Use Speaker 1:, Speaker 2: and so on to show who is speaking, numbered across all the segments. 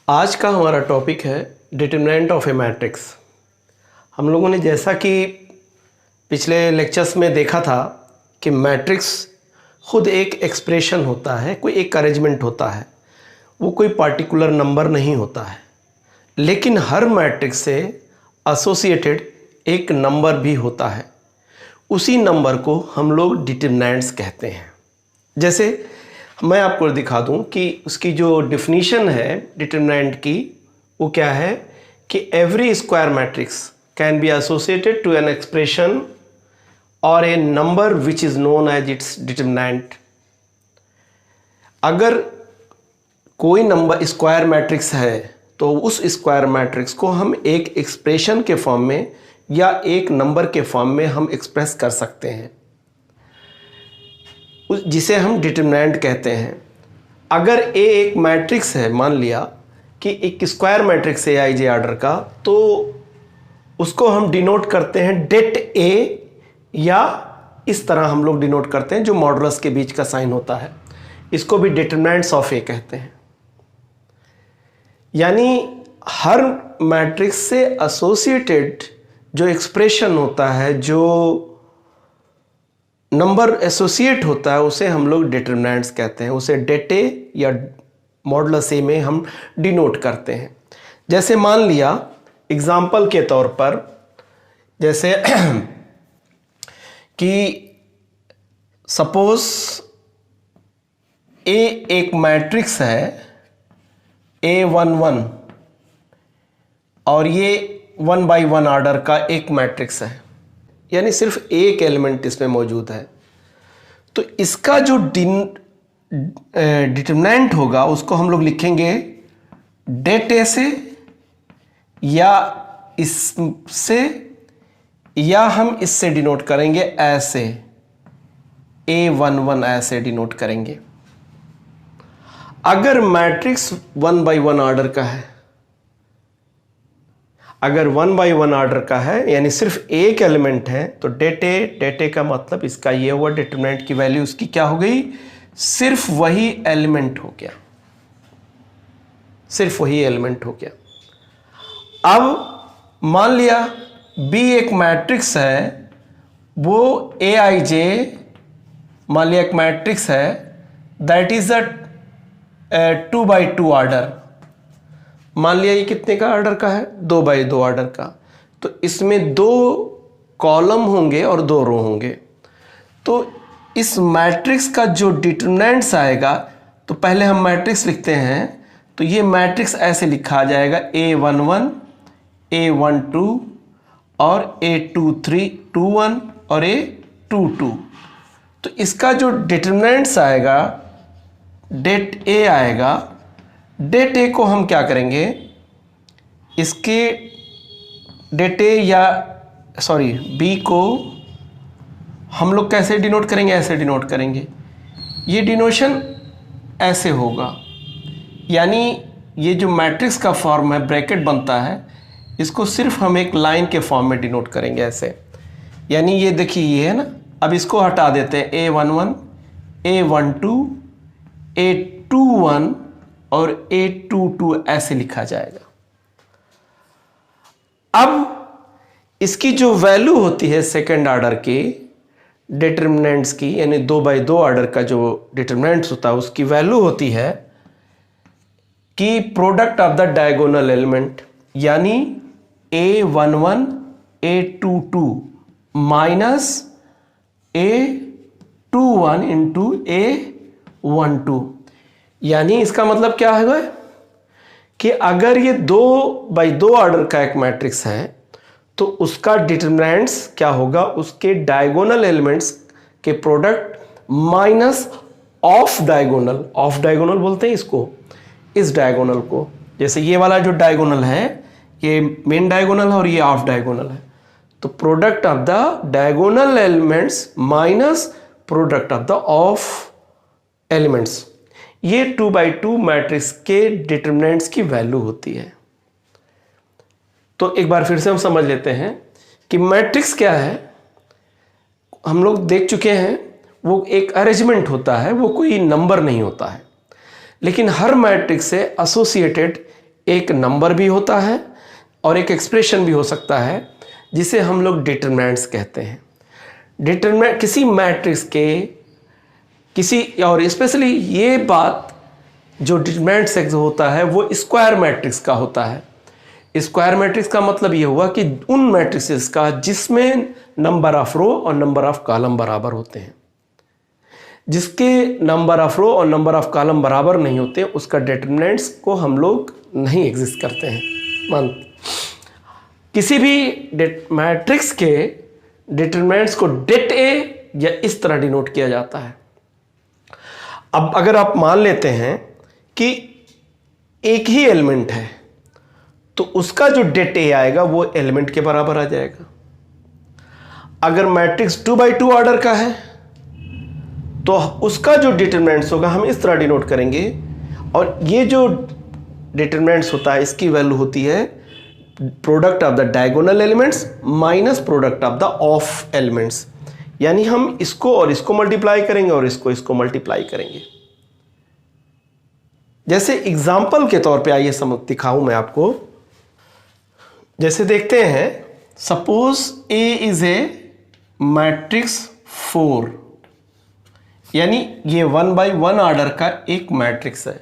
Speaker 1: आज का हमारा टॉपिक है डिटरमिनेंट ऑफ ए मैट्रिक्स। हम लोगों ने जैसा कि पिछले लेक्चर्स में देखा था कि मैट्रिक्स खुद एक एक्सप्रेशन होता है, कोई एक अरेंजमेंट होता है, वो कोई पार्टिकुलर नंबर नहीं होता है, लेकिन हर मैट्रिक्स से एसोसिएटेड एक नंबर भी होता है। उसी नंबर को हम लोग डिटरमिनेंट्स कहते हैं। जैसे मैं आपको दिखा दूं कि उसकी जो डिफिनीशन है डिटरमिनेंट की, वो क्या है कि every square matrix can be associated to an expression और a number which is known as its determinant. अगर कोई नंबर स्क्वायर मैट्रिक्स है तो उस स्क्वायर मैट्रिक्स को हम एक एक्सप्रेशन के फॉर्म में या एक नंबर के फॉर्म में हम एक्सप्रेस कर सकते हैं, जिसे हम डिटरमिनेंट कहते हैं। अगर ए एक मैट्रिक्स है, मान लिया कि एक स्क्वायर मैट्रिक्स है आई जे ऑर्डर का, तो उसको हम डिनोट करते हैं डेट ए, या इस तरह हम लोग डिनोट करते हैं जो मॉडुलस के बीच का साइन होता है, इसको भी डिटरमिनेंट्स ऑफ ए कहते हैं। यानी हर मैट्रिक्स से एसोसिएटेड जो एक्सप्रेशन होता है, जो नंबर एसोसिएट होता है, उसे हम लोग डिटरमिनेंट्स कहते हैं। उसे डेट ए या मॉडुलस ए में हम डिनोट करते हैं। जैसे मान लिया एग्जाम्पल के तौर पर, जैसे कि सपोज ए एक मैट्रिक्स है A11 और ये 1 by 1 ऑर्डर का एक मैट्रिक्स है, यानी सिर्फ एक एलिमेंट इसमें मौजूद है। तो इसका जो डिटरमिनेंट होगा उसको हम लोग लिखेंगे डेट ए से, या इससे, या हम इससे डिनोट करेंगे ऐसे, A11 ऐसे डिनोट करेंगे। अगर मैट्रिक्स 1 by 1 ऑर्डर का है, अगर 1 by 1 ऑर्डर का है यानी सिर्फ एक एलिमेंट है, तो डेट ए का मतलब इसका ये हुआ डिटरमिनेंट की वैल्यू उसकी क्या हो गई, सिर्फ वही एलिमेंट हो गया, सिर्फ वही एलिमेंट हो गया। अब मान लिया बी एक मैट्रिक्स है, वो ए आई जे मान लिया एक मैट्रिक्स है, that is a 2 by 2 order. मान लिया ये कितने का ऑर्डर का है, 2 by 2 ऑर्डर का। तो इसमें 2 कॉलम होंगे और 2 रो होंगे। तो इस मैट्रिक्स का जो डिटरमिनेंट्स आएगा, तो पहले हम मैट्रिक्स लिखते हैं, तो ये मैट्रिक्स ऐसे लिखा जाएगा A11, A12 और A21 और A22। तो इसका जो डिटरमिनेंट्स आएगा, डेट ए आएगा। डेट ए को हम क्या करेंगे, इसके डेट ए या सॉरी बी को हम लोग कैसे डिनोट करेंगे, ऐसे डिनोट करेंगे। ये डिनोशन ऐसे होगा, यानी ये जो मैट्रिक्स का फॉर्म है, ब्रैकेट बनता है, इसको सिर्फ हम एक लाइन के फॉर्म में डिनोट करेंगे ऐसे। यानी ये देखिए ये है ना, अब इसको हटा देते हैं, A11, A12, A21 और A22 ऐसे लिखा जाएगा। अब इसकी जो वैल्यू होती है सेकेंड ऑर्डर के डिटरमिनेंट्स की, यानी 2 by 2 ऑर्डर का जो डिटरमिनेंट्स होता है, उसकी वैल्यू होती है कि product of the diagonal element, यानी A11 A22 minus A21 into A12। यानी इसका मतलब क्या है कि अगर ये 2 by 2 ऑर्डर का एक मैट्रिक्स है, तो उसका डिटरमिनेंट्स क्या होगा, उसके डायगोनल एलिमेंट्स के product minus of diagonal. Of diagonal बोलते हैं इसको, इस डायगोनल को। जैसे ये वाला जो डायगोनल है, ये मेन डायगोनल है और ये ऑफ डायगोनल है, तो product of the diagonal elements minus product of the of elements, ये 2 by 2 मैट्रिक्स के डिटरमिनेंट्स की वैल्यू होती है। तो एक बार फिर से हम समझ लेते हैं कि मैट्रिक्स क्या है। हम लोग देख चुके हैं, वो एक अरेंजमेंट होता है, वो कोई नंबर नहीं होता है। लेकिन हर मैट्रिक्स से एसोसिएटेड एक नंबर भी होता है और एक एक्सप्रेशन भी हो सकता है जिसे हम लोग डिटरमिनेंट्स कहते हैं। डिटरमिनेंट किसी मैट्रिक्स के किसी, और स्पेशली ये बात जो डिटरमिनेंट्स होता है वो स्क्वायर मैट्रिक्स का होता है। स्क्वायर मैट्रिक्स का मतलब ये हुआ कि उन मैट्रिक्सेस का जिसमें नंबर ऑफ रो और नंबर ऑफ कॉलम बराबर होते हैं। जिसके नंबर ऑफ रो और नंबर ऑफ कॉलम बराबर नहीं होते उसका डिटरमिनेंट्स को हम लोग नहीं एग्जिस्ट करते हैं। मान किसी भी मैट्रिक्स के डिटरमिनेंट्स को डेट ए या इस तरह डिनोट किया जाता है। अब अगर आप मान लेते हैं कि एक ही एलिमेंट है तो उसका जो डेट ए आएगा वो एलिमेंट के बराबर आ जाएगा। अगर मैट्रिक्स 2x2 ऑर्डर का है तो उसका जो डिटरमिनेंट्स होगा हम इस तरह डिनोट करेंगे, और ये जो डिटरमिनेंट्स होता है इसकी वैल्यू होती है product of the diagonal elements minus product of the of elements. यानी हम इसको और इसको मल्टीप्लाई करेंगे और इसको मल्टीप्लाई करेंगे। जैसे एग्जाम्पल के तौर पे आइए समझ दिखाऊं मैं आपको। जैसे देखते हैं, suppose A is a matrix 4, यानी ये 1x1 ऑर्डर का एक मैट्रिक्स है।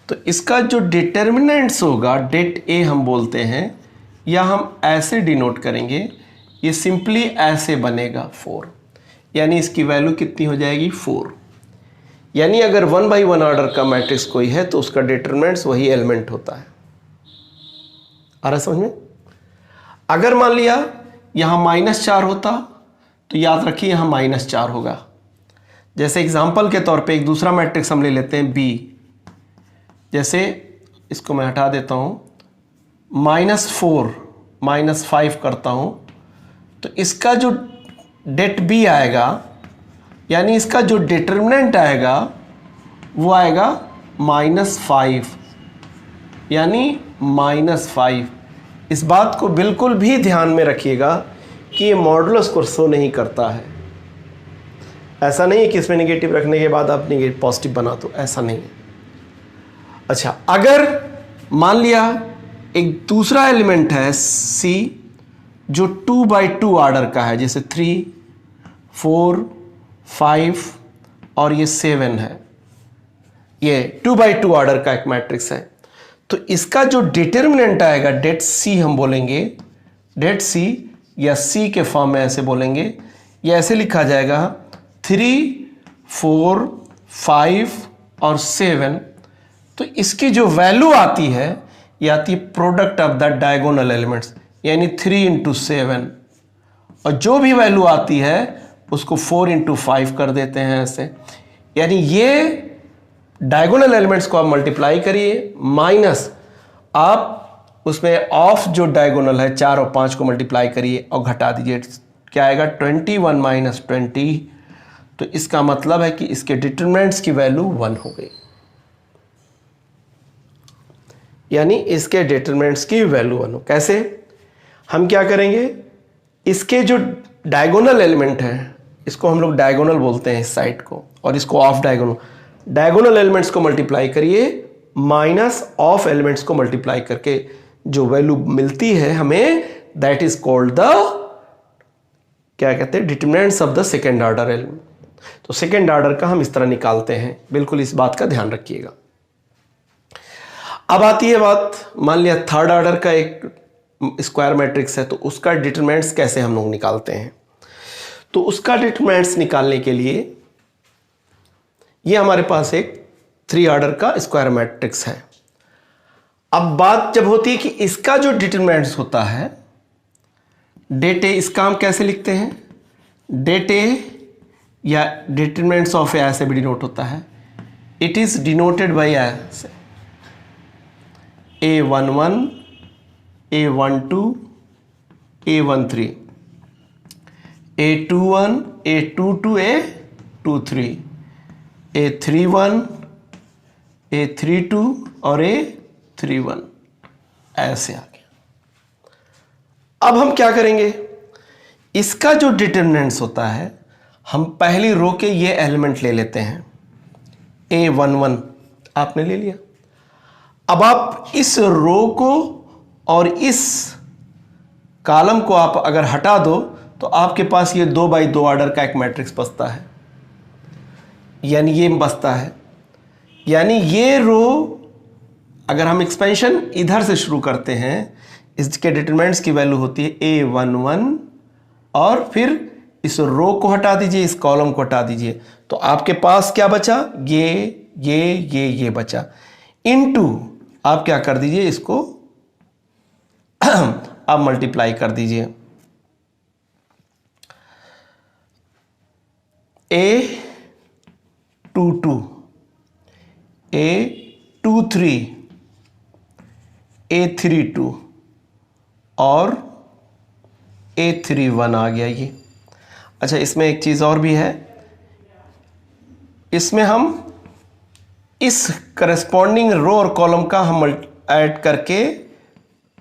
Speaker 1: तो इसका जो डिटरमिनेंट्स होगा डेट ए हम बोलते हैं, या हम ऐसे डिनोट करेंगे, ये सिंपली ऐसे बनेगा 4, यानी इसकी वैल्यू कितनी हो जाएगी 4। यानी अगर 1x1 ऑर्डर का मैट्रिक्स कोई है तो उसका डिटरमिनेंट्स वही एलिमेंट होता है। आ रहा समझ में? अगर मान लिया यहाँ -4 होता तो याद रखिए यहाँ -4 होगा। जैसे एग्जाम्पल के तौर पे एक दूसरा मैट्रिक्स हम ले लेते हैं बी। जैसे इसको मैं हटा देता हूँ, -4 -5 करता हूँ तो इसका जो डेट बी आएगा, यानी इसका जो डिटरमिनेंट आएगा वो आएगा -5, यानी -5। इस बात को बिल्कुल भी ध्यान में रखिएगा कि ये मॉडुलस को शो नहीं करता है। ऐसा नहीं है कि इसमें नेगेटिव रखने के बाद आप नेगेटिव पॉजिटिव बना दो, ऐसा नहीं है। अच्छा, अगर मान लिया एक दूसरा एलिमेंट है सी जो 2x2 ऑर्डर का है, जैसे 3, 4, 5 और ये 7 है, ये 2x2 ऑर्डर का एक मैट्रिक्स है। तो इसका जो डिटरमिनेंट आएगा डेट सी हम बोलेंगे, डेट सी या सी के फॉर्म में ऐसे बोलेंगे, या ऐसे लिखा जाएगा 3, 4, 5 और 7। तो इसकी जो वैल्यू आती है ये आती है product of the diagonal elements, यानी 3 × 7, और जो भी वैल्यू आती है उसको 4 × 5 कर देते हैं ऐसे। यानी ये डायगोनल एलिमेंट्स को आप मल्टीप्लाई करिए, माइनस आप उसमें ऑफ जो डायगोनल है 4 और 5 को मल्टीप्लाई करिए और घटा दीजिए, क्या आएगा 21 - 20। तो इसका मतलब है कि इसके डिटरमिनेंट्स की वैल्यू 1 हो गई, यानी इसके डिटरमिनेंट्स की वैल्यू 1 हो। कैसे? हम क्या करेंगे, इसके जो डायगोनल एलिमेंट है इसको हम लोग डायगोनल बोलते हैं इस साइड को, और इसको ऑफ डायगोनल। डायगोनल एलिमेंट्स को मल्टीप्लाई करिए माइनस ऑफ एलिमेंट्स को मल्टीप्लाई करके जो वैल्यू मिलती है हमें, दैट इज कॉल्ड द, क्या कहते हैं, determinants of the second order element. तो सेकेंड ऑर्डर का हम इस तरह निकालते हैं, बिल्कुल इस बात का ध्यान रखिएगा। अब आती है बात, मान लिया थर्ड ऑर्डर का एक स्क्वायर मैट्रिक्स है तो उसका डिटरमिनेंट्स कैसे हम लोग निकालते हैं। तो उसका डिटरमिनेंट्स निकालने के लिए ये हमारे पास एक 3 ऑर्डर का स्क्वायर मैट्रिक्स है। अब बात जब होती है कि इसका जो डिटरमिनेंट्स होता है डेट ए, इसका हम कैसे लिखते हैं, डेट ए या डिटरमिनेंट्स ऑफ ए ऐसे भी डिनोट होता है। इट इज डिनोटेड बाय ऐसे A11, A12, A13, A21, A22, A23, A31, A32 और A31, ऐसे आ गया। अब हम क्या करेंगे, इसका जो डिटरमिनेंट्स होता है हम पहली रो के ये एलिमेंट ले लेते हैं, A11 आपने ले लिया। अब आप इस रो को और इस कॉलम को आप अगर हटा दो तो आपके पास ये 2 बाई 2 ऑर्डर का एक मैट्रिक्स बचता है, यानी ये बचता है। यानी ये रो अगर हम एक्सपेंशन इधर से शुरू करते हैं, इसके डिटरमिनेंट्स की वैल्यू होती है A11 और फिर इस रो को हटा दीजिए, इस कॉलम को हटा दीजिए, तो आपके पास क्या बचा, ये बचा। इनटू आप क्या कर दीजिए, इसको आप मल्टीप्लाई कर दीजिए। A22, A23, A32 और A31 आ गया ये। अच्छा, इसमें एक चीज़ और भी है, इसमें हम इस करस्पॉन्डिंग रो और कॉलम का हम ऐड करके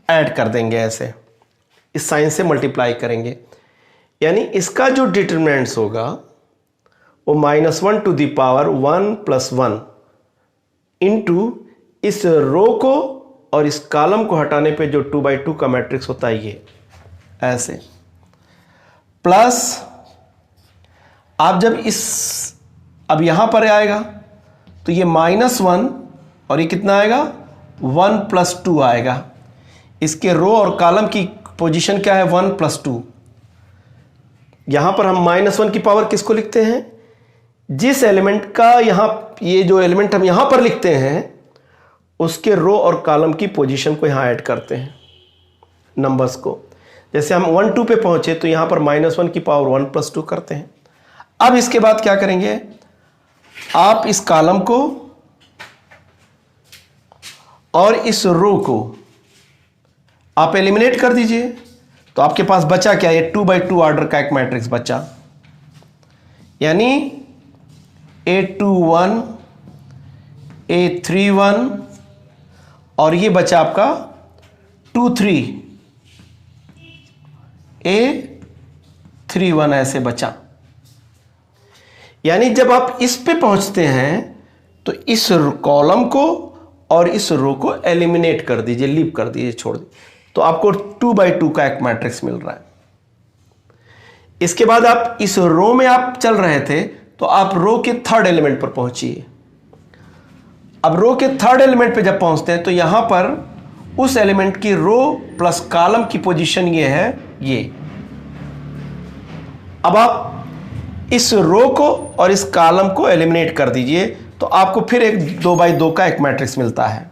Speaker 1: ऐड कर देंगे, ऐसे इस साइन से मल्टीप्लाई करेंगे। यानी इसका जो डिटरमिनेंट्स होगा वो -1 टू द पावर 1 + 1 इंटू इस रो को और इस कॉलम को हटाने पे जो 2 बाई 2 का मैट्रिक्स होता है ये ऐसे, प्लस आप जब अब यहां पर आएगा तो ये -1 और ये कितना आएगा, 1 + 2 आएगा। इसके रो और कॉलम की पोजीशन क्या है, 1 + 2। यहां पर हम -1 की पावर किसको लिखते हैं, जिस एलिमेंट का यहां, ये जो एलिमेंट हम यहां पर लिखते हैं उसके रो और कॉलम की पोजीशन को यहां ऐड करते हैं, नंबर्स को। जैसे हम 1 2 पे पहुंचे तो यहां पर -1 की पावर 1 + 2 करते हैं। अब इसके बाद क्या करेंगे, आप इस कॉलम को और इस रो को आप एलिमिनेट कर दीजिए, तो आपके पास बचा क्या, ये 2 बाई 2 ऑर्डर का एक मैट्रिक्स बचा। यानी A21, A31 और ये बचा आपका 23, A31 ऐसे बचा। यानी जब आप इस पे पहुंचते हैं तो इस कॉलम को और इस रो को एलिमिनेट कर दीजिए, लीव कर दीजिए, छोड़ दीजिए, तो आपको 2 बाई 2 का एक मैट्रिक्स मिल रहा है। इसके बाद आप इस रो में आप चल रहे थे तो आप रो के थर्ड एलिमेंट पर पहुंचिए। अब रो के थर्ड एलिमेंट पे जब पहुंचते हैं तो यहां पर उस एलिमेंट की रो प्लस कॉलम की पोजीशन ये है, ये। अब आप इस रो को और इस कॉलम को एलिमिनेट कर दीजिए तो आपको फिर एक 2 बाई 2 का एक मैट्रिक्स मिलता है।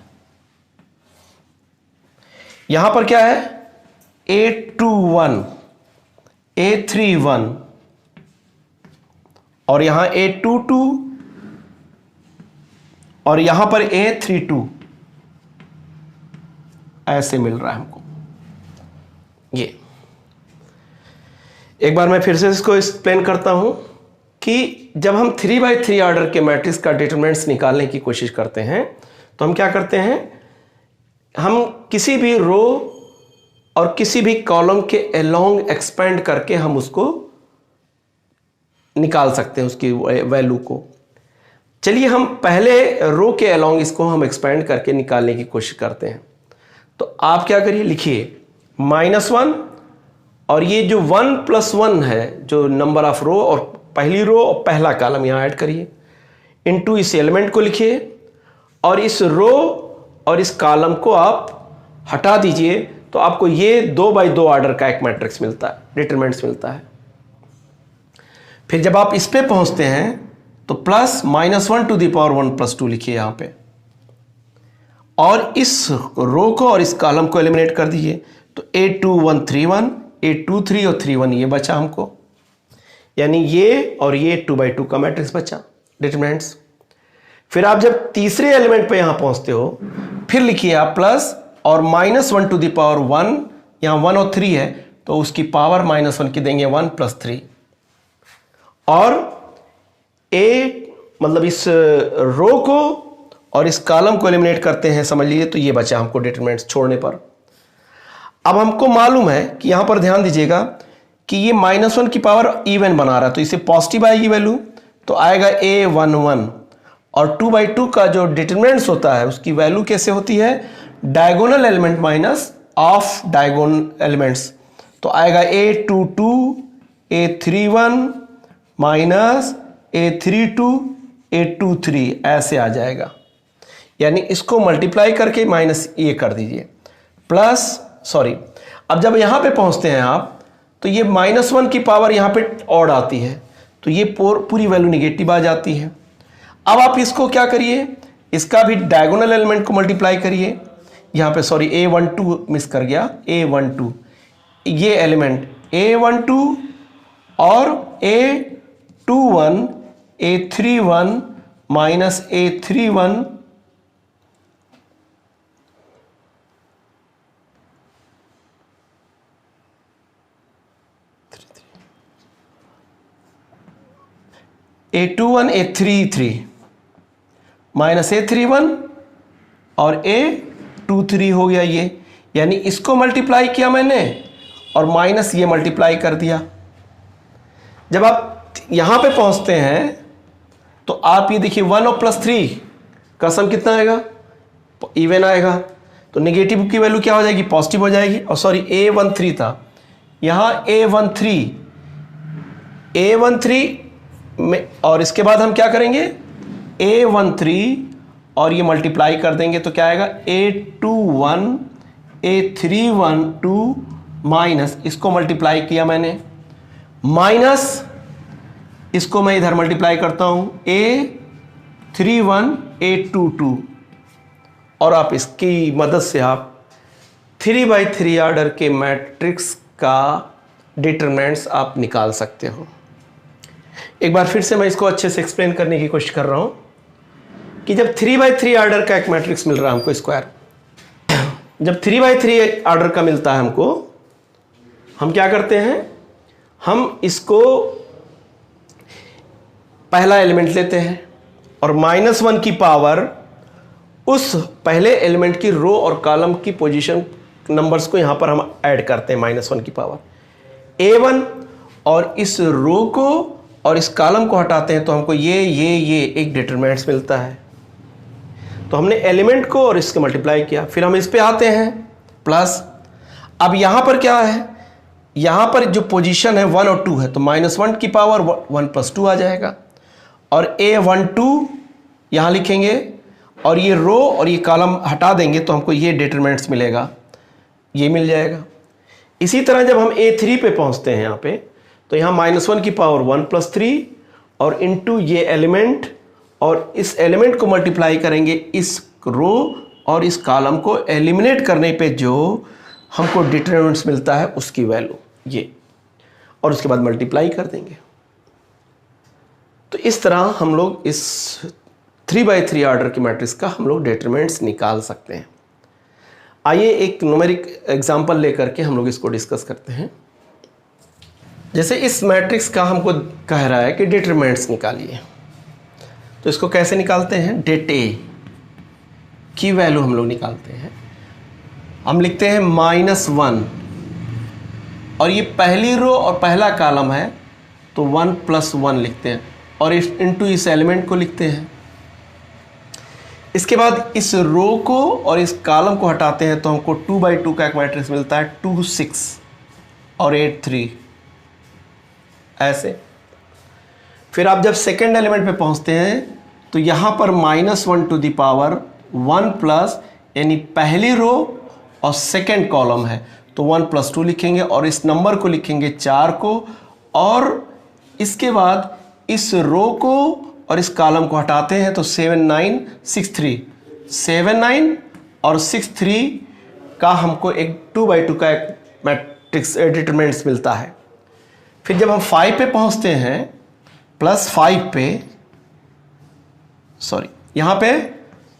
Speaker 1: यहां पर क्या है, A21, A31 और यहां A22 और यहां पर A32 ऐसे मिल रहा है हमको। ये एक बार मैं फिर से इसको एक्सप्लेन करता हूं कि जब हम 3 बाई 3 ऑर्डर के मैट्रिक्स का डिटरमिनेंट्स निकालने की कोशिश करते हैं तो हम क्या करते हैं, हम किसी भी रो और किसी भी कॉलम के अलोंग एक्सपेंड करके हम उसको निकाल सकते हैं, उसकी वैल्यू को। चलिए हम पहले रो के अलोंग इसको हम एक्सपेंड करके निकालने की कोशिश करते हैं। तो आप क्या करिए, लिखिए -1 और ये जो 1 + 1 है, जो नंबर ऑफ रो और पहली रो और पहला कॉलम यहां ऐड करिए, इनटू इस एलिमेंट को लिखिए और इस रो और इस कॉलम को आप हटा दीजिए तो आपको ये 2 बाई 2 ऑर्डर का एक मैट्रिक्स मिलता है, डिटरमिनेंट्स मिलता है। फिर जब आप इस पे पहुंचते हैं तो प्लस -1 टू द पावर 1 + 2 लिखिए यहां पे और इस रो को और इस कॉलम को एलिमिनेट कर दीजिए तो A21 31, A23 और 31 ये बचा हमको। यानी ये और ये 2 बाई 2 का मैट्रिक्स बचा, डिटरमिनेंट्स। फिर आप जब तीसरे एलिमेंट पे यहां पहुंचते हो फिर लिखिए आप प्लस और -1 टू द पावर 1, यहां 1 और 3 है तो उसकी पावर -1 की देंगे 1 + 3 और मतलब इस रो को और इस कॉलम को एलिमिनेट करते हैं, समझ लीजिए, तो ये बचा हमको डिटरमिनेंट्स छोड़ने पर। अब हमको मालूम है कि यहां पर ध्यान दीजिएगा कि ये -1 की पावर इवन बना रहा है तो इसे पॉजिटिव आएगी वैल्यू, तो आएगा A11 और 2/2 का जो डिटरमिनेंट्स होता है उसकी वैल्यू कैसे होती है, diagonal element minus of diagonal elements. तो आएगा A22 A31 minus A32 A23 ऐसे आ जाएगा। यानी इसको मल्टीप्लाई करके माइनस ये कर दीजिए प्लस सॉरी, अब जब यहाँ पे पहुँचते हैं आप तो ये -1 की पावर यहाँ पे ऑड आती है, तो ये पूरी वैल्यू निगेटिव आ जाती है। अब आप इसको क्या करिए, इसका भी डायगोनल एलिमेंट को मल्टीप्लाई करिए। यहाँ पे सॉरी A12 मिस कर गया, A12 ये एलिमेंट A12 और A21 A31 minus A31 A21 A33 minus A31 और A23 हो गया ये, यानी इसको मल्टीप्लाई किया मैंने और माइनस ये मल्टीप्लाई कर दिया। जब आप यहाँ पे पहुँचते हैं तो आप ये देखिए 1 और +3 का सम कितना आएगा, इवन आएगा। तो नेगेटिव की वैल्यू क्या हो जाएगी, पॉजिटिव हो जाएगी। और सॉरी A13 था, यहाँ A13 में, और इसके बाद हम क्या करेंगे A13 और ये मल्टीप्लाई कर देंगे तो क्या आएगा A21 A312 माइनस इसको मल्टीप्लाई किया मैंने, माइनस इसको मैं इधर मल्टीप्लाई करता हूं A31 A22, और आप इसकी मदद से आप 3/3 ऑर्डर के मैट्रिक्स का डिटरमिनेंट्स आप निकाल सकते हो। एक बार फिर से मैं इसको अच्छे से एक्सप्लेन करने की कोशिश कर रहा हूं कि जब 3/3 ऑर्डर का एक मैट्रिक्स मिल रहा है हमको स्क्वायर, जब 3/3 ऑर्डर का मिलता है हमको, हम क्या करते हैं, हम इसको पहला एलिमेंट लेते हैं और -1 की पावर उस पहले एलिमेंट की रो और कॉलम की पोजीशन नंबर्स को यहां पर हम ऐड करते हैं -1 की पावर A1, और इस रो को और इस कॉलम को हटाते हैं तो हमको ये एक डिटरमिनेंट्स मिलता है। तो हमने एलिमेंट को और इसके मल्टीप्लाई किया, फिर हम इस पे आते हैं प्लस। अब यहाँ पर क्या है, यहाँ पर जो पोजीशन है 1 और 2 है, तो -1 की पावर 1 + 2 आ जाएगा, और A12 यहाँ लिखेंगे और ये रो और ये कॉलम हटा देंगे तो हमको ये डिटरमिनेंट्स मिलेगा, ये मिल जाएगा। इसी तरह जब हम A3 पे पहुँचते हैं यहाँ पे, तो यहाँ -1 की पावर 1 + 3 और इनटू ये एलिमेंट, और इस एलिमेंट को मल्टीप्लाई करेंगे इस रो और इस कॉलम को एलिमिनेट करने पे जो हमको डिटरमिनेंट्स मिलता है उसकी वैल्यू ये, और उसके बाद मल्टीप्लाई कर देंगे। तो इस तरह हम लोग इस 3/3 ऑर्डर की मैट्रिक्स का हम लोग डिटरमिनेंट्स निकाल सकते हैं। आइए एक न्यूमेरिक एग्जांपल लेकर के हम लोग इसको डिस्कस करते हैं। जैसे इस मैट्रिक्स का हमको कह रहा है कि डिटरमिनेंट्स निकालिए, तो इसको कैसे निकालते हैं, डेट A की वैल्यू हम लोग निकालते हैं। हम लिखते हैं -1, और ये पहली रो और पहला कॉलम है तो 1 + 1 लिखते हैं, और इनटू इस एलिमेंट को लिखते हैं। इसके बाद इस रो को और इस कॉलम को हटाते हैं तो हमको 2/2 का एक मैट्रिक्स मिलता है, 2 6 और 8 3 ऐसे। फिर आप जब सेकेंड एलिमेंट पे पहुंचते हैं तो यहाँ पर -1 टू द पावर 1 प्लस, यानी पहली रो और सेकेंड कॉलम है तो 1 + 2 लिखेंगे, और इस नंबर को लिखेंगे 4 को, और इसके बाद इस रो को और इस कॉलम को हटाते हैं तो 7 9 6 3 7 9 और 6 3 का हमको एक 2/2 का एक मैट्रिक्स डिटरमिनेंट्स मिलता है। फिर जब हम 5 पे पहुंचते हैं, +5 पे, सॉरी यहाँ पे,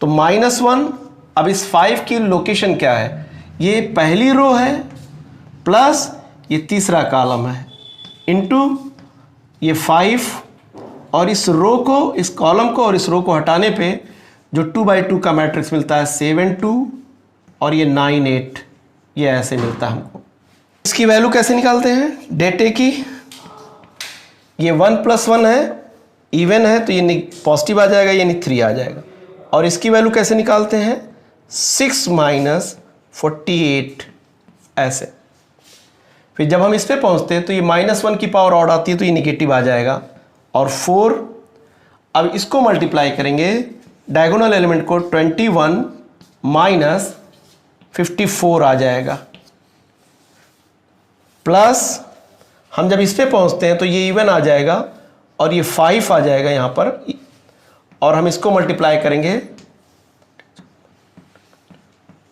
Speaker 1: तो -1, अब इस 5 की लोकेशन क्या है, ये पहली रो है प्लस ये तीसरा कॉलम है, इनटू ये 5, और इस रो को, इस कॉलम को और इस रो को हटाने पे जो 2/2 का मैट्रिक्स मिलता है 7 2 और ये 9 8, ये ऐसे मिलता है हमको। इसकी वैल्यू कैसे निकालते हैं, डेट A की, ये 1 + 1 है इवन है तो ये पॉजिटिव आ जाएगा, यानी 3 आ जाएगा। और इसकी वैल्यू कैसे निकालते हैं, 6 माइनस 48 ऐसे। फिर जब हम इस पे पहुंचते हैं तो ये -1 की पावर ऑड आती है तो ये निगेटिव आ जाएगा। और 4, अब इसको मल्टीप्लाई करेंगे डायगोनल एलिमेंट को, 21 माइनस 54 आ जाएगा। प्लस हम जब इस पे पहुंचते हैं तो ये इवन आ जाएगा और ये 5 आ जाएगा यहाँ पर, और हम इसको मल्टीप्लाई करेंगे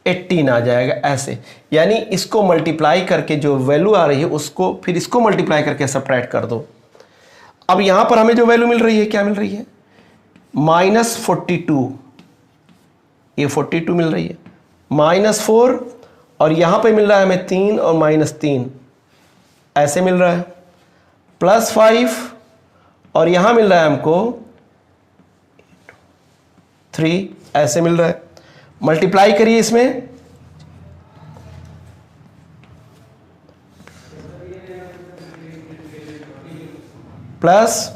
Speaker 1: 18 आ जाएगा ऐसे। यानी इसको मल्टीप्लाई करके जो वैल्यू आ रही है उसको फिर इसको मल्टीप्लाई करके सब्ट्रैक्ट कर दो। अब यहाँ पर हमें जो वैल्यू मिल रही है क्या मिल रही है, -42, ये 42 मिल रही है, -4 और यहाँ पे मिल रहा है हमें 3 और -3 ऐसे मिल रहा है, +5 और यहाँ मिल रहा है हमको 3 ऐसे मिल रहा है। मल्टीप्लाई करिए इसमें, प्लस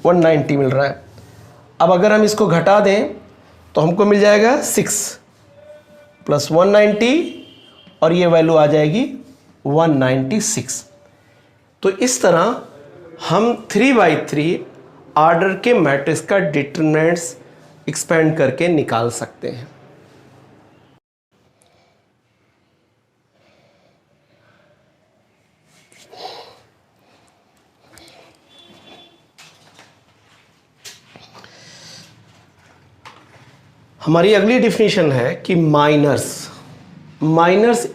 Speaker 1: 190 मिल रहा है। अब अगर हम इसको घटा दें तो हमको मिल जाएगा 6 + 190 और ये वैल्यू आ जाएगी 196। तो इस तरह हम 3×3 ऑर्डर के मैट्रिक्स का डिटरमिनेंट्स एक्सपेंड करके निकाल सकते हैं। हमारी अगली डिफिनीशन है कि माइनर्स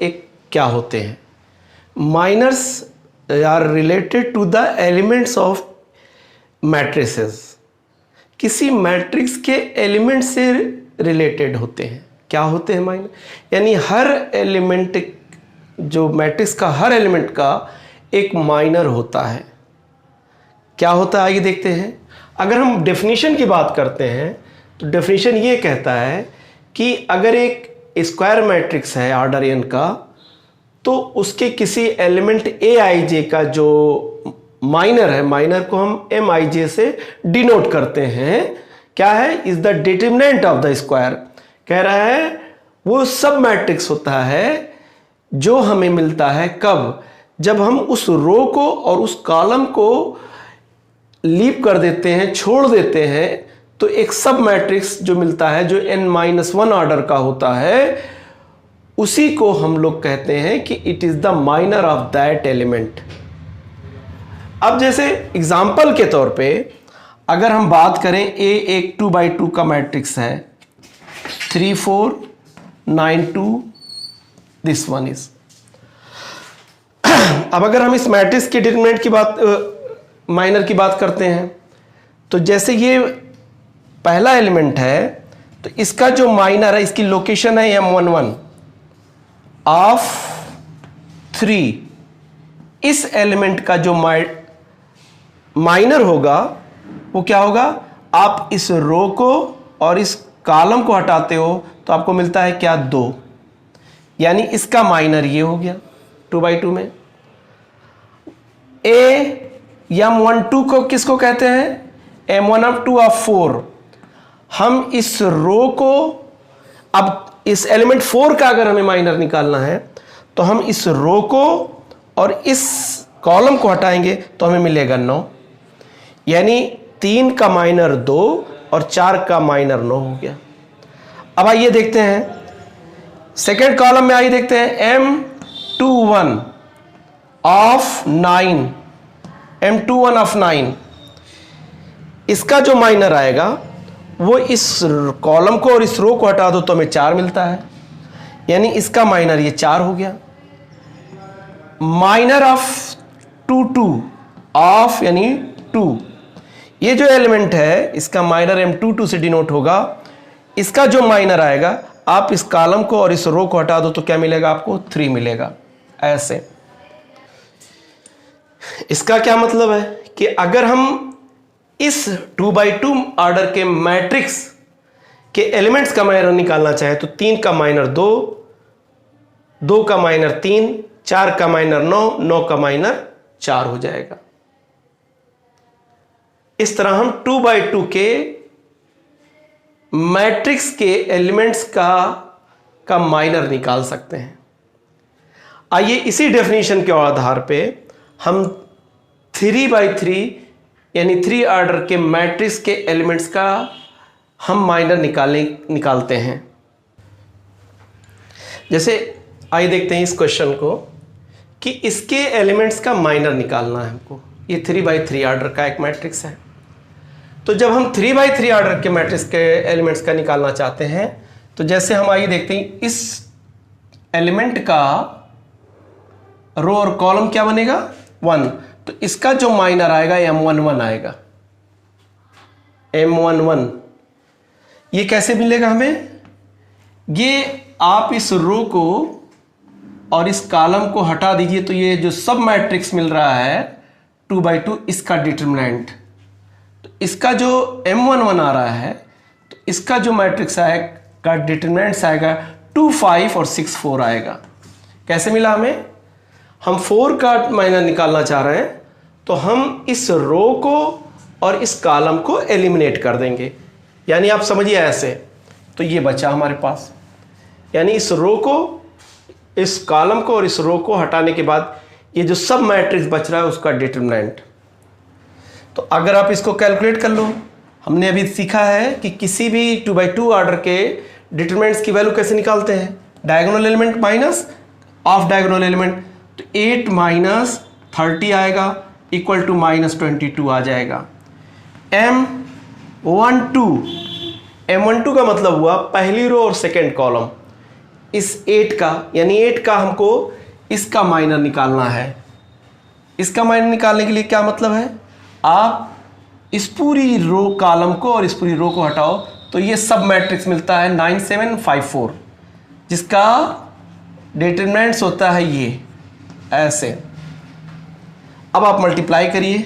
Speaker 1: एक क्या होते हैं। Minors are related to the elements of matrices, किसी मैट्रिक्स के एलिमेंट से रिलेटेड होते हैं। क्या होते हैं माइनर, यानी हर एलिमेंट, जो मैट्रिक्स का हर एलिमेंट का एक माइनर होता है। क्या होता है आइए देखते हैं। अगर हम डेफिनेशन की बात करते हैं तो डेफिनेशन ये कहता है कि अगर एक स्क्वायर मैट्रिक्स है ऑर्डर n का, तो उसके किसी एलिमेंट aij का जो माइनर है, माइनर को हम mij से डिनोट करते हैं। क्या है, is the determinant of the square. कह रहा है वो सब मैट्रिक्स होता है जो हमें मिलता है कब, जब हम उस रो को और उस कॉलम को लीप कर देते हैं, छोड़ देते हैं, तो एक सब मैट्रिक्स जो मिलता है जो n-1 ऑर्डर का होता है, उसी को हम लोग कहते हैं कि it is the minor of that element. अब जैसे एग्जाम्पल के तौर पे अगर हम बात करें A एक 2×2 का मैट्रिक्स है, 3 4 9 2, दिस वन इज। अब अगर हम इस मैट्रिक्स के डिटरमिनेंट की बात, माइनर की बात करते हैं, तो जैसे ये पहला एलिमेंट है तो इसका जो माइनर है, इसकी लोकेशन है M11 ऑफ 3। इस एलिमेंट का जो माइनर होगा वो क्या होगा, आप इस रो को और इस कॉलम को हटाते हो तो आपको मिलता है क्या, 2। यानी इसका माइनर ये हो गया 2×2 में। M12 को किसको कहते हैं, M1 ऑफ 4। हम इस रो को, अब इस एलिमेंट 4 का अगर हमें माइनर निकालना है तो हम इस रो को और इस कॉलम को हटाएंगे तो हमें मिलेगा 9। यानी 3 का माइनर 2 और 4 का माइनर 9 हो गया। अब आइए देखते हैं सेकेंड कॉलम में, आइए देखते हैं M21 ऑफ 9, M21 ऑफ 9, इसका जो माइनर आएगा वो इस कॉलम को और इस रो को हटा दो तो हमें 4 मिलता है। यानी इसका माइनर ये 4 हो गया। माइनर ऑफ 2 ऑफ यानी 2, ये जो एलिमेंट है इसका माइनर M22 से डिनोट होगा। इसका जो माइनर आएगा, आप इस कॉलम को और इस रो को हटा दो तो क्या मिलेगा आपको, 3 मिलेगा ऐसे। इसका क्या मतलब है कि अगर हम इस 2×2 ऑर्डर के मैट्रिक्स के एलिमेंट्स का माइनर निकालना चाहे तो 3 का माइनर 2, 2 का माइनर 3, 4 का माइनर 9, 9 का माइनर 4 हो जाएगा। इस तरह हम 2 बाई 2 के मैट्रिक्स के एलिमेंट्स का माइनर निकाल सकते हैं। आइए इसी डेफिनेशन के आधार पे हम 3 बाई 3 यानी 3 ऑर्डर के मैट्रिक्स के एलिमेंट्स का हम माइनर निकालते हैं। जैसे आइए देखते हैं इस क्वेश्चन को कि इसके एलिमेंट्स का माइनर निकालना है हमको। ये 3 बाई 3 ऑर्डर का एक मैट्रिक्स है। तो जब हम 3 बाई 3 ऑर्डर के मैट्रिक्स के एलिमेंट्स का निकालना चाहते हैं तो जैसे हम आइए देखते हैं इस एलिमेंट का रो और कॉलम क्या बनेगा 1, तो इसका जो माइनर आएगा M11 आएगा, M11। ये कैसे मिलेगा हमें? ये आप इस रो को और इस कॉलम को हटा दीजिए तो ये जो सब मैट्रिक्स मिल रहा है 2 बाई 2 इसका डिटरमिनेंट, तो इसका जो M11 आ रहा है तो इसका जो मैट्रिक्स आएगा का डिटरमिनेंट्स आएगा 2, 5 और 6, 4 आएगा। कैसे मिला हमें? हम 4 का माइनर निकालना चाह रहे हैं तो हम इस रो को और इस कॉलम को एलिमिनेट कर देंगे, यानी आप समझिए ऐसे, तो ये बचा हमारे पास, यानी इस रो को, इस कॉलम को और इस रो को हटाने के बाद ये जो सब मैट्रिक्स बच रहा है उसका डिटरमिनेंट। तो अगर आप इसको कैलकुलेट कर लो, हमने अभी सीखा है कि किसी भी 2 बाई 2 ऑर्डर के डिटरमिनेंट्स की वैल्यू कैसे निकालते हैं, diagonal element minus of diagonal element. तो 8 माइनस 30 आएगा इक्वल टू माइनस 22 आ जाएगा। M12 का मतलब हुआ पहली रो और सेकेंड कॉलम, इस 8 का, यानी 8 का हमको इसका माइनर निकालना है। इसका माइनर निकालने के लिए क्या मतलब है, आप इस पूरी रो कॉलम को और इस पूरी रो को हटाओ तो ये सब मैट्रिक्स मिलता है 9, 7, 5, 4, जिसका डिटरमिनेंट्स होता है ये ऐसे। अब आप मल्टीप्लाई करिए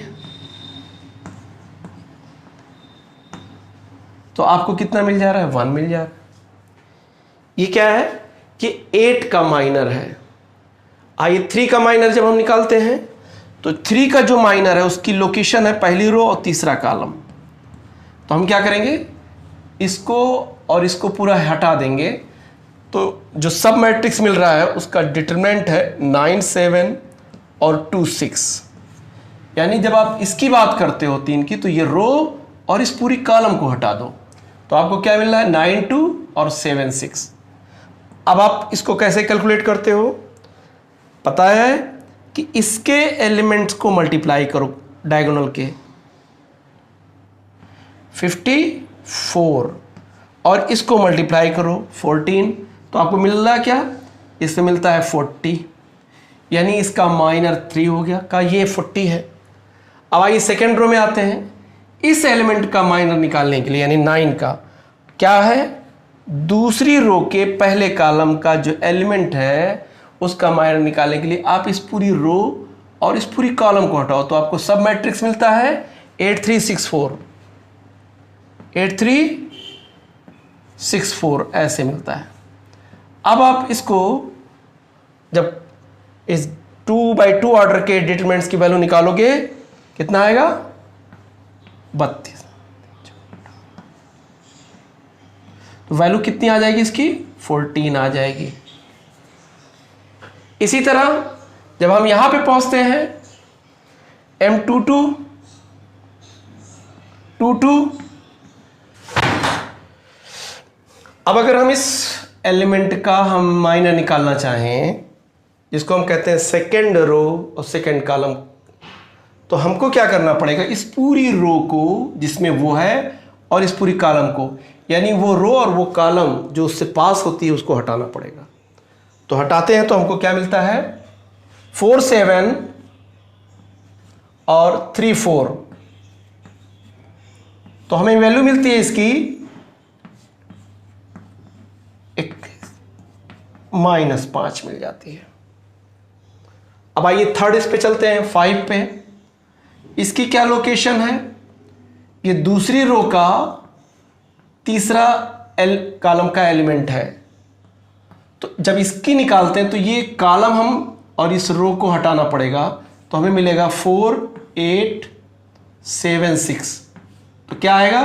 Speaker 1: तो आपको कितना मिल जा रहा है, 1 मिल जा रहा है। ये क्या है कि 8 का माइनर है। आइए 3 का माइनर जब हम निकालते हैं तो 3 का जो माइनर है उसकी लोकेशन है पहली रो और तीसरा कॉलम। तो हम क्या करेंगे, इसको और इसको पूरा हटा देंगे तो जो सब मैट्रिक्स मिल रहा है उसका डिटरमिनेंट है 9, 7 और 2, 6। यानी जब आप इसकी बात करते हो 3 की तो ये रो और इस पूरी कॉलम को हटा दो तो आपको क्या मिल रहा है 9, 2 और 7, 6। अब आप इसको कैसे कैलकुलेट करते हो, पता है कि इसके एलिमेंट्स को मल्टीप्लाई करो डायगोनल के 54 और इसको मल्टीप्लाई करो 14, तो आपको मिल रहा है क्या, इससे मिलता है 40, यानी इसका माइनर 3 हो गया का, ये 40 है। अब आइए सेकेंड रो में आते हैं। इस एलिमेंट का माइनर निकालने के लिए यानी 9 का क्या है, दूसरी रो के पहले कॉलम का जो एलिमेंट है उसका माइनर निकालने के लिए आप इस पूरी रो और इस पूरी कॉलम को हटाओ तो आपको सब मैट्रिक्स मिलता है 8, 3, 6, 4, 8, 3, 6, 4 ऐसे मिलता है। अब आप इसको जब इस 2 बाई 2 ऑर्डर के डिटरमिनेंट्स की वैल्यू निकालोगे कितना आएगा 32, तो वैल्यू कितनी आ जाएगी इसकी 14 आ जाएगी। इसी तरह जब हम यहां पे पहुंचते हैं M22, 22, अब अगर हम इस एलिमेंट का हम माइनर निकालना चाहें जिसको हम कहते हैं सेकेंड रो और सेकेंड कॉलम, तो हमको क्या करना पड़ेगा, इस पूरी रो को जिसमें वो है और इस पूरी कॉलम को, यानी वो रो और वो कॉलम जो उससे पास होती है उसको हटाना पड़ेगा। तो हटाते हैं तो हमको क्या मिलता है 4, 7 और 3, 4, तो हमें वैल्यू मिलती है इसकी -5 मिल जाती है। अब आइए थर्ड इस पे चलते हैं 5 पे। इसकी क्या लोकेशन है, ये दूसरी रो का तीसरा कॉलम का एलिमेंट है, तो तो जब इसकी निकालते हैं तो ये कॉलम हम और इस रो को हटाना पड़ेगा, तो हमें मिलेगा 4 8 7 6। तो क्या आएगा,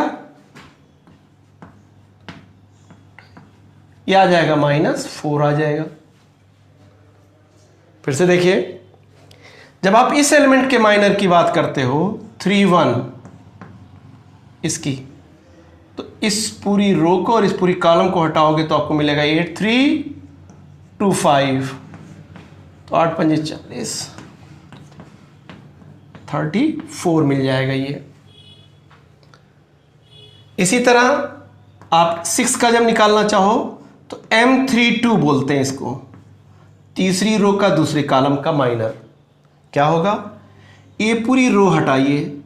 Speaker 1: ये आ जाएगा -4 आ जाएगा। फिर से देखिए, जब आप इस एलिमेंट के माइनर की बात करते हो 3 1 इसकी, तो इस पूरी रो को और इस पूरी कॉलम को हटाओगे तो आपको मिलेगा 8 3 2 5, तो 8 5 40 34 मिल जाएगा ये। इसी तरह आप 6 का जब निकालना चाहो तो M32 बोलते हैं इसको, तीसरी रो का दूसरे कॉलम का माइनर। क्या होगा, ये पूरी रो हटाइए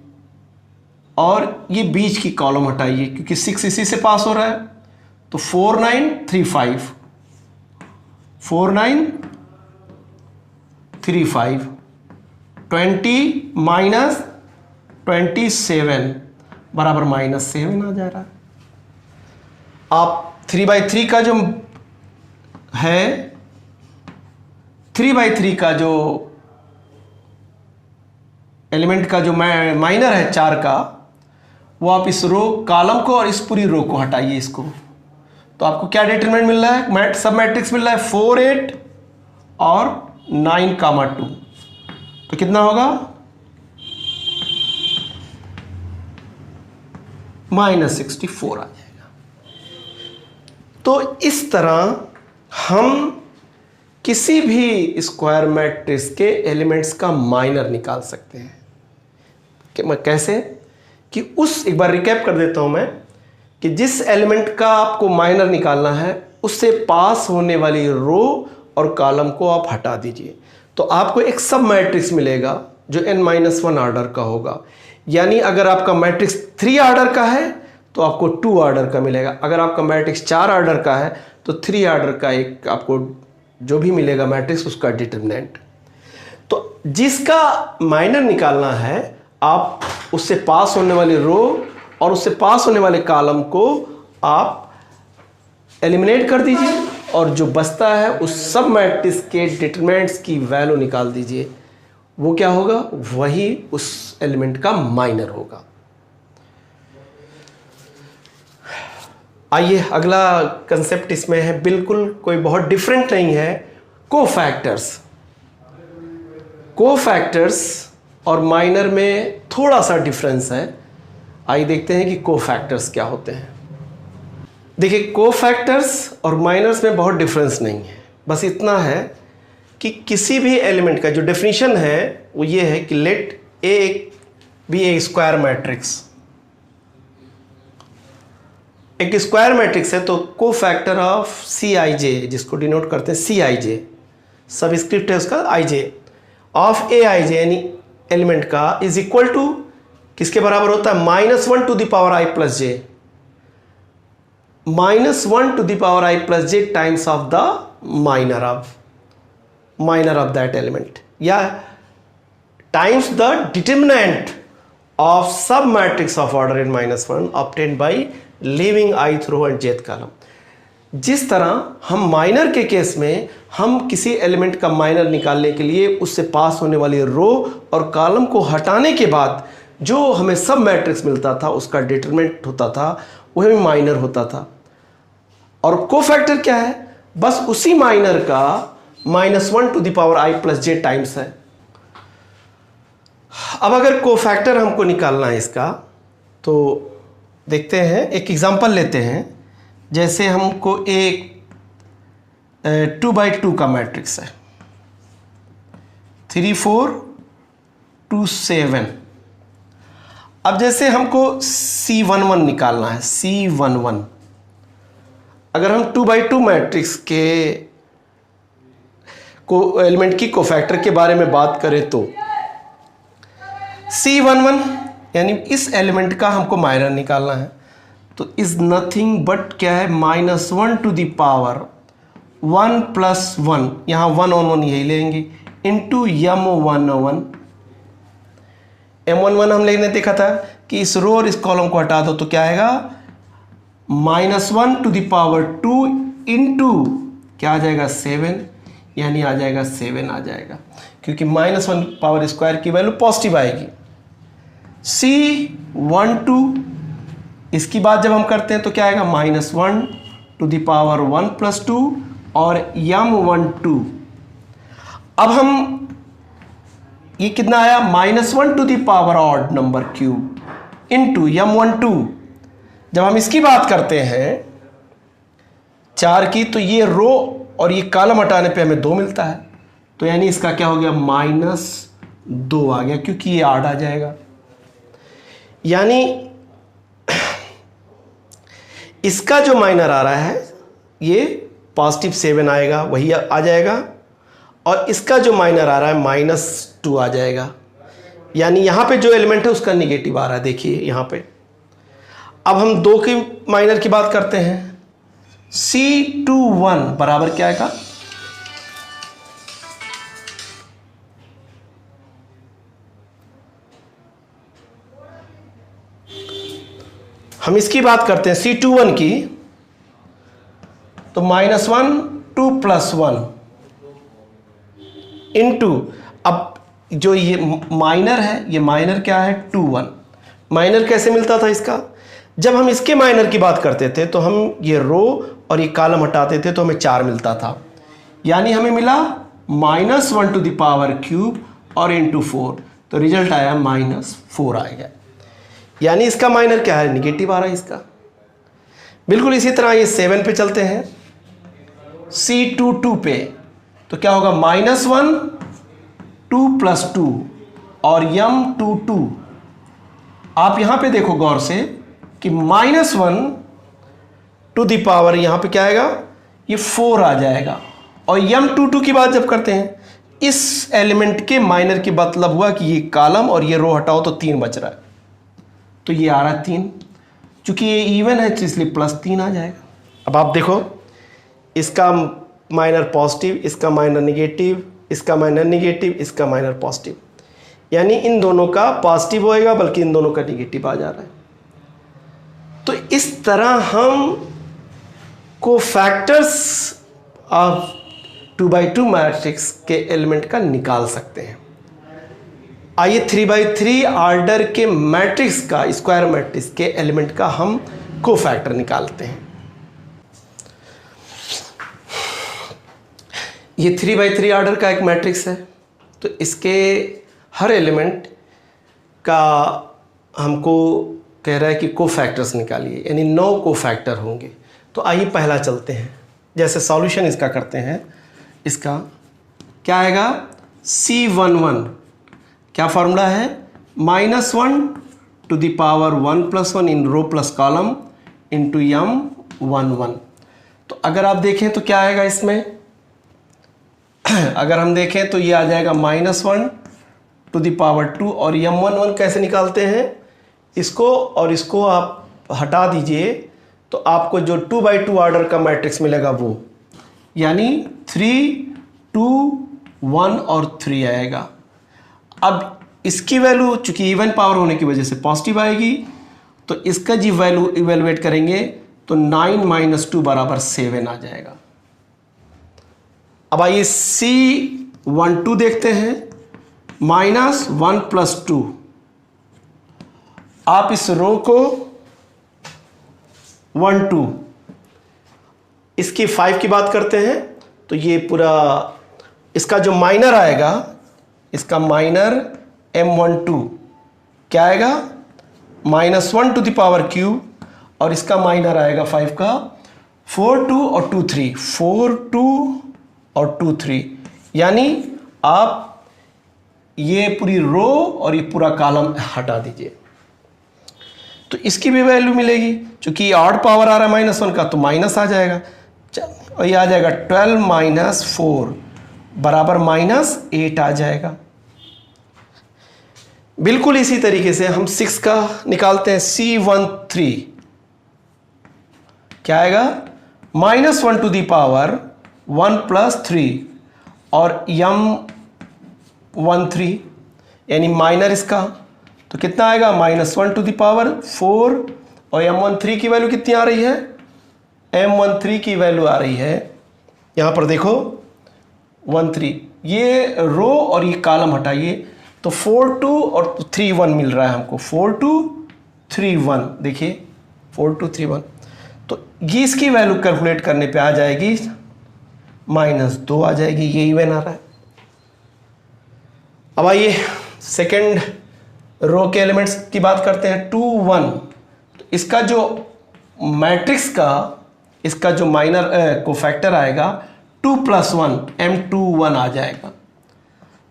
Speaker 1: और ये बीच की कॉलम हटाइए, क्योंकि 6 इसी से पास हो रहा है। तो 4 9 3 5 4 9 3 5 20 माइनस 27 बराबर -7 आ जा रहा है। आप 3/3 का जो है, 3/3 का जो एलिमेंट का जो माइनर है 4 का, वो आप इस रो कॉलम को और इस पूरी रो को हटाइए इसको, तो आपको क्या डिटरमिनेंट मिल रहा है, सब मैट्रिक्स मिल रहा है 4 8 और 9 2। तो कितना होगा, -64 आ जाएगा। तो इस तरह हम किसी भी स्क्वायर मैट्रिक्स के एलिमेंट्स का माइनर निकाल सकते हैं। कैसे कि एक बार रिकैप कर देता हूं मैं, कि जिस एलिमेंट का आपको माइनर निकालना है उससे पास होने वाली रो और कॉलम को आप हटा दीजिए, तो आपको एक सब मैट्रिक्स मिलेगा जो n-1 ऑर्डर का होगा। यानी अगर आपका मैट्रिक्स 3 ऑर्डर का है तो आपको 2 ऑर्डर का मिलेगा, अगर आपका मैट्रिक्स 4 ऑर्डर का है तो 3 ऑर्डर का एक आपको जो भी मिलेगा मैट्रिक्स, उसका डिटरमिनेंट। तो जिसका माइनर निकालना है, आप उससे पास होने वाली रो और उससे पास होने वाले कॉलम को आप एलिमिनेट कर दीजिए, और जो बचता है उस सब मैट्रिक्स के डिटरमिनेंट्स की वैल्यू निकाल दीजिए। वो क्या होगा, वही उस एलिमेंट का माइनर होगा। आइए अगला कंसेप्ट इसमें है, बिल्कुल कोई बहुत डिफरेंट नहीं है, कोफैक्टर्स। कोफैक्टर्स और माइनर में थोड़ा सा डिफरेंस है। आइए देखते हैं कि कोफैक्टर्स क्या होते हैं। देखिए, कोफैक्टर्स और माइनर्स में बहुत डिफरेंस नहीं है, बस इतना है कि किसी भी एलिमेंट का जो डेफिनेशन है वो ये है कि let A be a square matrix. एक स्क्वायर मैट्रिक्स है तो कोफैक्टर ऑफ Cij, जिसको डिनोट करते हैं Cij, सबस्क्रिप्ट है उसका Ij, ऑफ Aij यानी एलिमेंट का, इज इक्वल टू किसके बराबर होता है, -1 to the power i plus j, -1 to the power i plus j times of the minor of that element, या times the determinant of sub matrix of order n -1 obtained by leaving i through and jth column. जिस तरह हम minor के case में हम किसी element का minor निकालने के लिए उससे पास होने वाली रो और कॉलम को हटाने के बाद जो हमें सब मैट्रिक्स मिलता था उसका डिटरमिनेंट होता था, वही माइनर होता था। और कोफैक्टर क्या है, बस उसी माइनर का -1 to the power i plus j times है। अब अगर कोफैक्टर हमको निकालना है इसका, तो देखते हैं, एक एग्जांपल लेते हैं। जैसे हमको एक 2/2 का मैट्रिक्स है, 3 4 2 7। अब जैसे हमको C11 निकालना है, C11, अगर हम 2/2 मैट्रिक्स के एलिमेंट की कोफैक्टर के बारे में बात करें तो C11 यानी इस एलिमेंट का हमको माइनर निकालना है, तो इज नथिंग बट क्या है, -1 टू द पावर 1 + 1, यहाँ 1 on 1 यही लेंगे, इंटू M11। M11 हम लेने देखा था कि इस रो और इस कॉलम को हटा दो तो क्या आएगा, -1 टू द पावर 2 इंटू क्या आ जाएगा 7, यानी आ जाएगा 7 आ जाएगा, क्योंकि -1 पावर स्क्वायर की वैल्यू पॉजिटिव आएगी। C12 इसकी बात जब हम करते हैं तो क्या आएगा -1 टू द पावर 1 + 2 और M12। अब हम ये कितना आया -1 to the power odd number cube into M12। जब हम इसकी बात करते हैं 4 की, तो ये रो और ये कॉलम हटाने पे हमें 2 मिलता है, तो यानी इसका क्या हो गया -2 आ गया, क्योंकि ये ऑड आ जाएगा। यानी इसका जो माइनर आ रहा है ये +7 आएगा, वही आ जाएगा, और इसका जो माइनर आ रहा है -2 आ जाएगा। यानी यहाँ पे जो एलिमेंट है उसका निगेटिव आ रहा है, देखिए यहाँ पे। अब हम 2 की माइनर की बात करते हैं। C21 बराबर क्या आएगा, हम इसकी बात करते हैं C21 की, तो -1 2 + 1 इंटू, अब जो ये माइनर है, ये माइनर क्या है 2 1। माइनर कैसे मिलता था इसका, जब हम इसके माइनर की बात करते थे तो हम ये रो और ये कॉलम हटाते थे तो हमें 4 मिलता था, यानी हमें मिला -1 टू द पावर क्यूब और इंटू 4, तो रिजल्ट आया -4 आएगा। यानी इसका माइनर क्या है, निगेटिव आ रहा है इसका। बिल्कुल इसी तरह ये 7 पे चलते हैं, C22 पे, तो क्या होगा -1 2 + 2 और M22। आप यहां पे देखो गौर से कि -1 टू द पावर यहां पे क्या आएगा, ये 4 आ जाएगा, और M22 की बात जब करते हैं, इस एलिमेंट के माइनर की मतलब हुआ कि ये कॉलम और ये रो हटाओ तो 3 बच रहा है, तो ये आ रहा है 3। चूंकि ये इवन है तो इसलिए +3 आ जाएगा। अब आप देखो, इसका माइनर पॉजिटिव, इसका माइनर निगेटिव, इसका माइनर निगेटिव, इसका माइनर पॉजिटिव, यानी इन दोनों का पॉजिटिव होएगा, बल्कि इन दोनों का निगेटिव आ जा रहा है। तो इस तरह हम कोफैक्टर्स ऑफ 2x2 मैट्रिक्स के एलिमेंट का निकाल सकते हैं। आइए 3x3 ऑर्डर के मैट्रिक्स का, स्क्वायर मैट्रिक्स के एलिमेंट का हम कोफैक्टर निकालते हैं। ये 3x3 ऑर्डर का एक मैट्रिक्स है, तो इसके हर एलिमेंट का हमको कह रहा है कि कोफैक्टर्स निकालिए, यानी 9 कोफैक्टर होंगे। तो आइए पहला चलते हैं, जैसे सॉल्यूशन इसका करते हैं। इसका क्या आएगा, C11 क्या फार्मूला है, -1 to the power 1 + 1 in row plus column into M11। तो अगर आप देखें तो क्या आएगा इसमें, अगर हम देखें तो ये आ जाएगा -1 टू द पावर 2, और M11 कैसे निकालते हैं, इसको और इसको आप हटा दीजिए तो आपको जो 2x2 ऑर्डर का मैट्रिक्स मिलेगा वो, यानी 3 2 1 और 3 आएगा। अब इसकी वैल्यू चूंकि इवन पावर होने की वजह से पॉजिटिव आएगी, तो इसका जी वैल्यू इवेलुएट करेंगे तो 9 - 2 = 7 आ जाएगा। अब आइए C12 देखते हैं, -1 + 2। आप इस रो को 1 2, इसकी 5 की बात करते हैं, तो ये पूरा इसका जो माइनर आएगा, इसका माइनर M12 क्या आएगा, -1 टू द पावर क्यूब, और इसका माइनर आएगा 5 का 4 2 और 2 3, 4 2 और 2 3, यानी आप ये पूरी रो और ये पूरा कॉलम हटा दीजिए तो इसकी भी वैल्यू मिलेगी। क्योंकि ऑड पावर आ रहा है -1 का, तो माइनस आ जाएगा, और ये आ जाएगा 12 - 4 बराबर -8 आ जाएगा। बिल्कुल इसी तरीके से हम 6 का निकालते हैं, C13 क्या आएगा, -1 टू द पावर 1 + 3 और M13, यानी माइनर इसका, तो कितना आएगा, -1 टू द पावर 4, और M13 की वैल्यू कितनी आ रही है, M13 की वैल्यू आ रही है यहाँ पर देखो 1 3, ये रो और ये कॉलम हटाइए तो 4 2 और 3 1 मिल रहा है हमको। 4 2 3 1, देखिए 4 2 3 1। तो ये इसकी वैल्यू कैलकुलेट करने पे आ जाएगी -2 आ जाएगी, ये इवन आ रहा है। अब आइए सेकेंड रो के एलिमेंट्स की बात करते हैं। 2 1, तो इसका जो मैट्रिक्स का इसका जो माइनर कोफैक्टर आएगा 2 + 1 M21 आ जाएगा।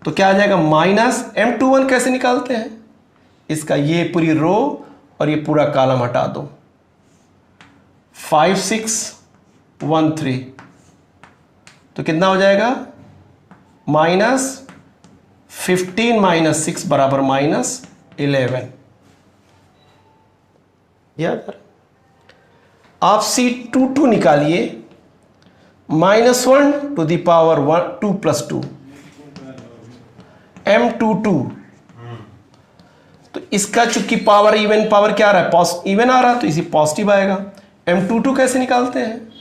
Speaker 1: तो क्या आ जाएगा -M21। कैसे निकालते हैं? इसका ये पूरी रो और ये पूरा कॉलम हटा दो। 5 6 1 3, तो कितना हो जाएगा -15 - 6 बराबर -11। याद आप C22 निकालिए। -1 to the power 2 + 2 M22। तो इसका चूंकि पावर इवन पावर क्या आ रहा है, इवन आ रहा है, तो इसी पॉजिटिव आएगा। M22 कैसे निकालते हैं?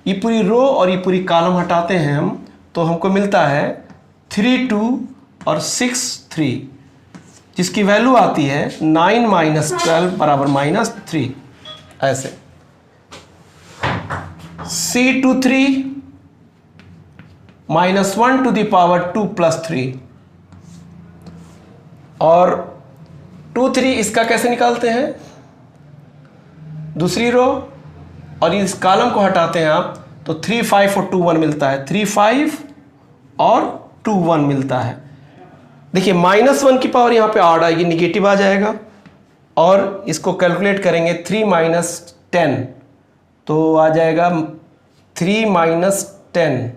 Speaker 1: ये पूरी रो और ये पूरी कॉलम हटाते हैं हम, तो हमको मिलता है 3 2 और 6 3, जिसकी वैल्यू आती है 9 - 12 बराबर -3। ऐसे C23 -1 to the power 2 + 3 और 2 3, इसका कैसे निकालते हैं? दूसरी रो और इस कॉलम को हटाते हैं आप, तो 3 5 और 2 1 मिलता है। 3 5 और 2 1 मिलता है। देखिए -1 की पावर यहाँ पे ऑड आएगी, निगेटिव आ जाएगा, और इसको कैलकुलेट करेंगे 3 - 10, तो आ जाएगा 3 - 10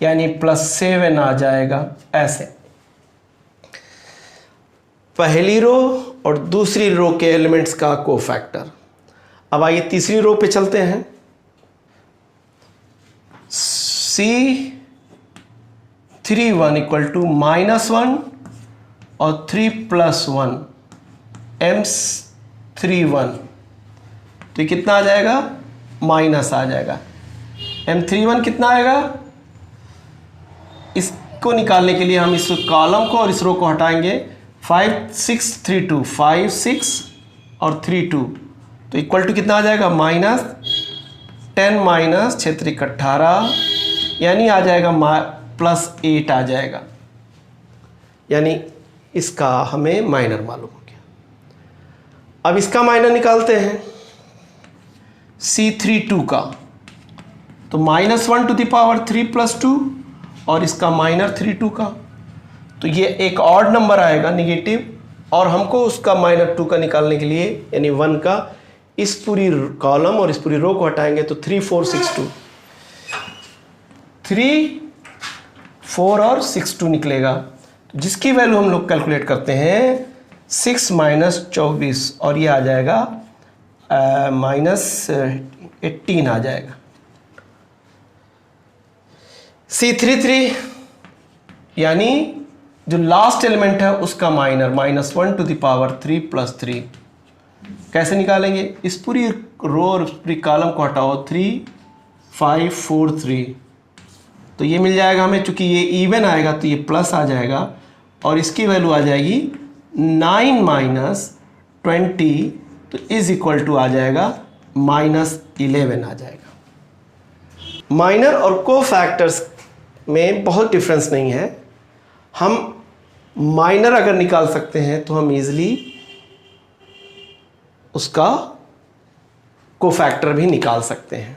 Speaker 1: यानी +7 आ जाएगा। ऐसे पहली रो और दूसरी रो के एलिमेंट्स का कोफैक्टर। अब आइए तीसरी रो पे चलते हैं। C31 = -1 और 3 + 1 M31, तो कितना आ जाएगा? माइनस आ जाएगा। M31 कितना आएगा? इसको निकालने के लिए हम इस कॉलम को और इस रो को हटाएंगे। 5 6 3 2, 5 6 और 3 2, तो इक्वल टू कितना आ जाएगा? -10 - 6 3 18, यानी आ जाएगा +8 आ जाएगा। यानी इसका हमें माइनर मालूम हो गया। अब इसका माइनर निकालते हैं C32 का, तो -1 to the power 3 + 2 और इसका माइनर 32 का, तो ये एक ऑड नंबर आएगा निगेटिव, और हमको उसका -2 का निकालने के लिए यानी 1 का इस पूरी कॉलम और इस पूरी रो को हटाएंगे, तो 3 4 6 2, 3 4 और 6 2 निकलेगा, जिसकी वैल्यू हम लोग कैलकुलेट करते हैं 6 - 24, और ये आ जाएगा -18 आ जाएगा। C33 यानी जो लास्ट एलिमेंट है उसका माइनर -1 to the power 3 + 3। कैसे निकालेंगे? इस पूरी रो और पूरी कॉलम को हटाओ। 3 5 4 3, तो ये मिल जाएगा हमें। चूंकि ये इवन आएगा तो ये प्लस आ जाएगा, और इसकी वैल्यू आ जाएगी 9 - 20, तो इज इक्वल टू आ जाएगा -11 आ जाएगा। माइनर और कोफैक्टर्स में बहुत डिफरेंस नहीं है। हम माइनर अगर निकाल सकते हैं तो हम इजीली उसका कोफैक्टर भी निकाल सकते हैं।